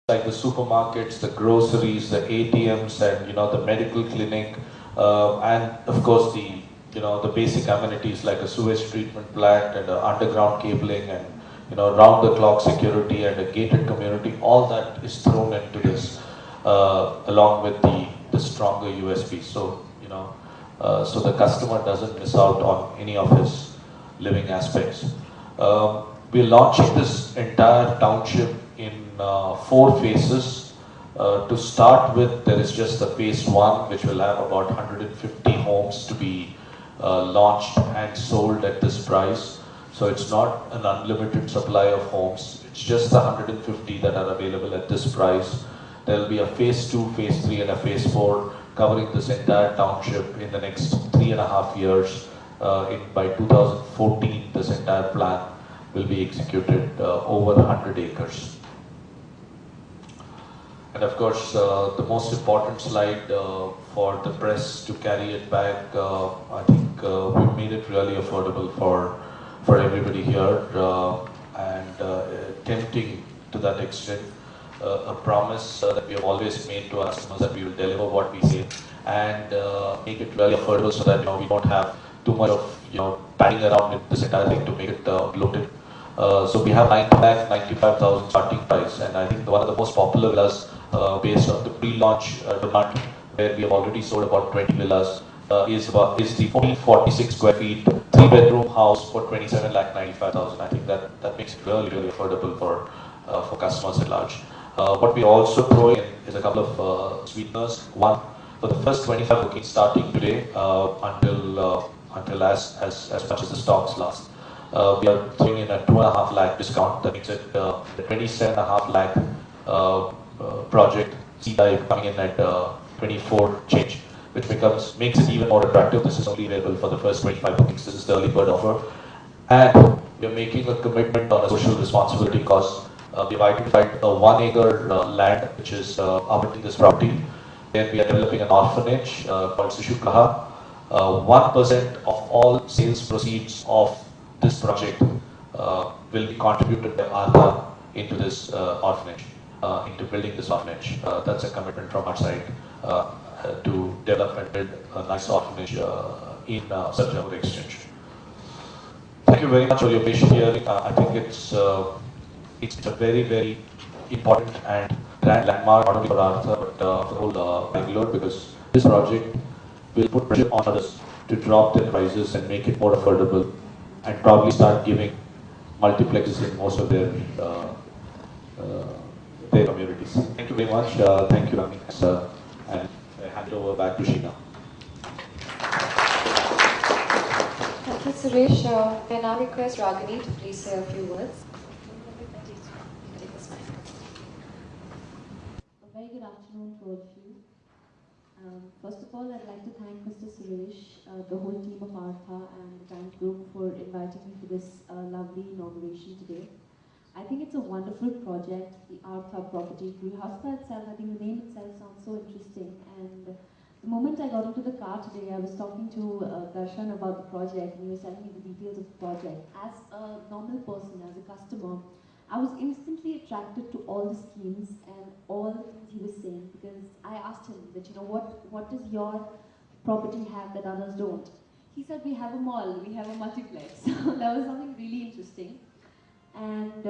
like the supermarkets, the groceries, the ATMs, and the medical clinic, and of course the basic amenities like a sewage treatment plant and underground cabling and round the clock security and a gated community. All that is thrown into this, along with the stronger USP. So the customer doesn't miss out on any of his living aspects. We're launching this entire township in 4 phases. To start with, there is just the phase one, which will have about 150 homes to be launched and sold at this price. So it's not an unlimited supply of homes. It's just the 150 that are available at this price. There will be a phase two, phase three, and a phase four covering this entire township in the next 3.5 years. By 2014, this entire plan will be executed over 100 acres. And of course, the most important slide for the press to carry it back, I think we've made it really affordable for everybody here, and tempting to that extent. A promise that we have always made to our customers that we will deliver what we say and make it really affordable so that we don't have too much of padding around in this entire thing to make it bloated. So we have 9,95,000 starting price, and I think one of the most popular villas based on the pre-launch demand, where we have already sold about 20 villas, is the 1446 square feet, 3-bedroom house for 27,95,000. I think that makes it really affordable for customers at large. What we also throw in is a couple of sweeteners. One, for the first 25 bookings starting today until as much as the stocks last. We are throwing in a 2.5 lakh discount. That makes it the 27.5 lakh project C-Dive coming in at 24 change, which makes it even more attractive. This is only available for the first 25 bookings. This is the early bird offer. And we are making a commitment on a social responsibility because we've identified a 1 acre land which is abutting this property. Then we are developing an orphanage called Sishu Kaha. 1% of all sales proceeds of this project will be contributed by Artha into this orphanage, into building this orphanage. That's a commitment from our side to develop and build a nice orphanage in Sarjapur Exchange. Thank you very much for your patient hearing. I think it's a very important and grand landmark not only for Artha but for the whole Bangalore, because this project will put pressure on others to drop their prices and make it more affordable, and probably start giving multiplexes in most of their communities. Thank you very much. Thank you, Rami. And I hand it over back to Sheena. Thank you, Suresh. I now request Ragini to please say a few words. A very good afternoon to all of you. First of all, I'd like to thank Mr. Suresh, the whole team of Artha and the Times Group for inviting me for this lovely inauguration today. I think it's a wonderful project, the Artha property. Grihastha itself, I think the name itself sounds so interesting. And the moment I got into the car today, I was talking to Darshan about the project, and he was telling me the details of the project. As a normal person, as a customer, I was instantly attracted to all the schemes and all the things he was saying, because I asked him that, what does your property have that others don't? He said, we have a mall, we have a multiplex. So that was something really interesting. And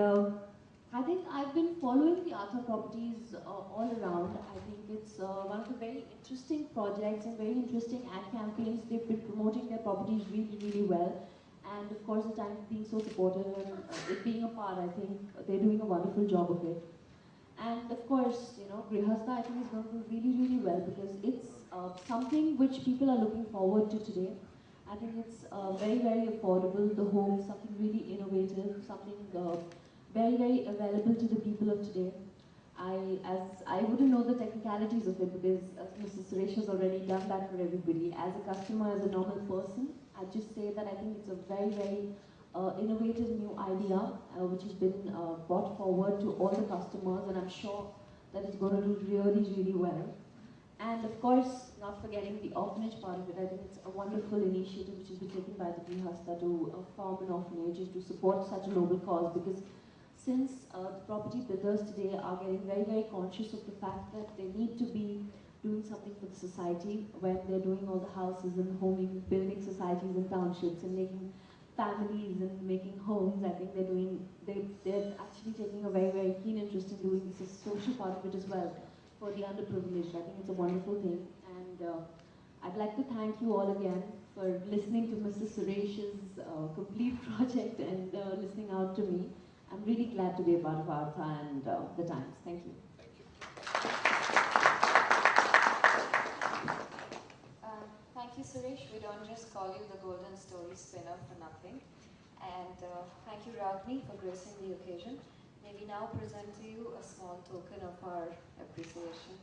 I think I've been following the Artha properties all around. I think it's one of the very interesting projects and very interesting ad campaigns. They've been promoting their properties really well. And of course, the Times being so supportive and it being a part, I think they're doing a wonderful job of it. And of course, Grihastha, I think is going to do really well, because it's something which people are looking forward to today. I think it's very affordable, the home, something really innovative, something very available to the people of today. I wouldn't know the technicalities of it, because Mr. Suresh has already done that for everybody. As a customer, as a normal person, I'd just say that I think it's a very innovative new idea which has been brought forward to all the customers, and I'm sure that it's going to do really well. And of course, not forgetting the orphanage part of it. I think it's a wonderful initiative which has been taken by the Grihastha to form an orphanage and to support such a noble cause, because since the property builders today are getting very, very conscious of the fact that they need to be doing something for the society when they're doing all the houses and homing, building societies and townships and making families and making homes. I think they're actually taking a very, very keen interest in doing this social part of it as well for the underprivileged. I think it's a wonderful thing, and I'd like to thank you all again for listening to Mr. Suresh's complete project and listening out to me. I'm really glad to be a part of Artha and the Times. Thank you. Thank you, Suresh. We don't just call you the Golden Story spinner for nothing. And thank you, Ragini, for gracing the occasion. May we now present to you a small token of our appreciation.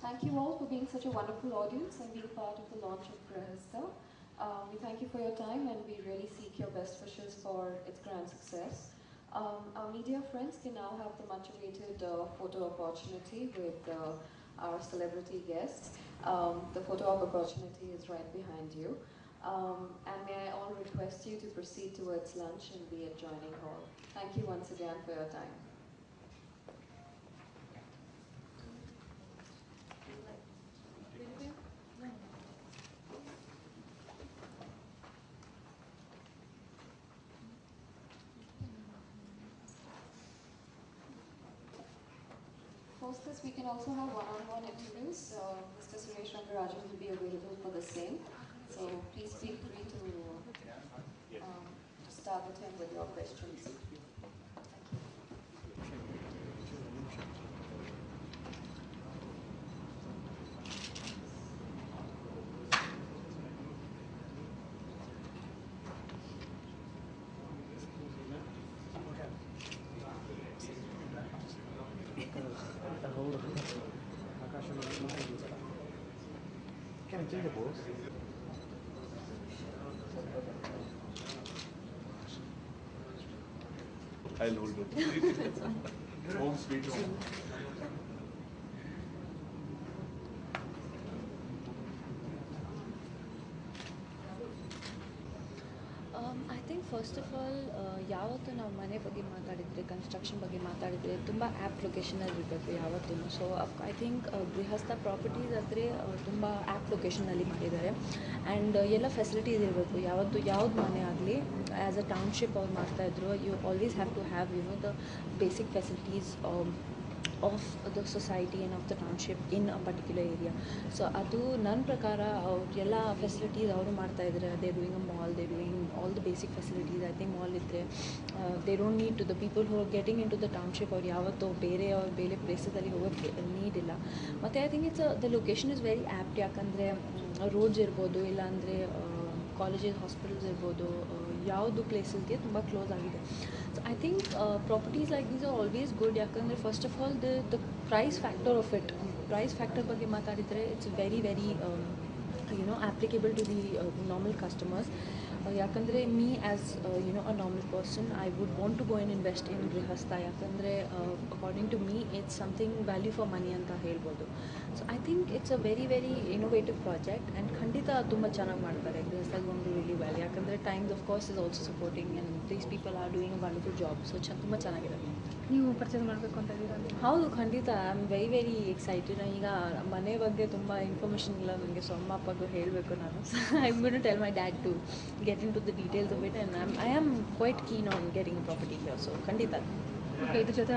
Thank you all for being such a wonderful audience and being part of the launch of Grihastha. We thank you for your time and we really seek your best wishes for its grand success. Our media friends can now have the much awaited photo opportunity with our celebrity guests. The photo op opportunity is right behind you. And may I all request you to proceed towards lunch in the adjoining hall. Thank you once again for your time. Post this, we can also have one-on-one interviews. Mr. Suresh Rangarajan will be available for the same. So please feel free to start with him with your questions. Thank you. Can I take the boss? I'll hold it. Home sweet home. I think first of all, ಯಾವತ್ತು ನಾವು ಮನೆ ಬಗ್ಗೆ ಮಾತಾಡಿದರೆ construction ಬಗ್ಗೆ ಮಾತಾಡಿದರೆ ತುಂಬ app ಲೊಕೇಶನಲ್ಲಿ ಇರಬೇಕು ಯಾವತ್ತೂ. ಸೊ ಐ ಥಿಂಕ್ ಗೃಹಸ್ಥ ಪ್ರಾಪರ್ಟೀಸ್ ಆದರೆ ತುಂಬ ಆ್ಯಪ್ ಲೊಕೇಶನಲ್ಲಿ ಮಾಡಿದ್ದಾರೆ ಆ್ಯಂಡ್ ಎಲ್ಲ ಫೆಸಿಲಿಟೀಸ್ ಇರಬೇಕು. ಯಾವ್ದು ಮನೆ ಆಗಲಿ ಆ್ಯಸ್ ಅ ಟೌನ್ಶಿಪ್ ಅವ್ರು ಮಾಡ್ತಾಯಿದ್ರು, you always have to have the basic facilities of the society and of the township in a particular area. So adu nan prakara ella facilities avaru martta idare. They are doing a mall, they are doing all the basic facilities. I think mall idre they don't need to, the people who are getting into the township or yavatto bere or bele places alli hogokke need illa. Matte I think the location is very apt yakandre roads irbodu illa andre colleges hospitals ಇರ್ಬೋದು, ಯಾವುದು ಪ್ಲೇಸಸ್ಗೆ ತುಂಬ close ಆಗಿದೆ. So I think properties like these are always good. ಯಾಕಂದರೆ first of all the price factor of it, price factor ಬಗ್ಗೆ ಮಾತಾಡಿದರೆ it's very very applicable to the normal customers. ಯಾಕಂದರೆ me as a normal person I would want to go and invest in Grihastha. ಯಾಕಂದರೆ according to me it's something value for money ಅಂತ ಹೇಳ್ಬೋದು. So I think it's a very very innovative project and ಖಂಡಿತ ತುಂಬ ಚೆನ್ನಾಗಿ ಮಾಡ್ತಾರೆ. ಗೃಹಸ್ಥ ಗೊಂಡು really well. ಯಾಕಂದರೆ times of course is also supporting and these people are doing a wonderful job. So ತುಂಬ ಚೆನ್ನಾಗಿದೆ. ನೀವು ಪರ್ಚೇಸ್ ಮಾಡಬೇಕು ಅಂತ ಇದ್ದೀರಾ? ಹೌದು, ಖಂಡಿತ. I am very very excited. ಈಗ ಮನೆ ಬಗ್ಗೆ ತುಂಬ ಇನ್ಫಾರ್ಮೇಷನ್ ಇಲ್ಲ ನನಗೆ, ಸೊ ಅಮ್ಮ ಅಪ್ಪಗೂ ಹೇಳಬೇಕು ನಾನು. I am going to tell my dad to get into the details of it and I am quite keen on getting a property here. So ಖಂಡಿತ. ಓಕೆ, ಇದ್ರ ಜೊತೆ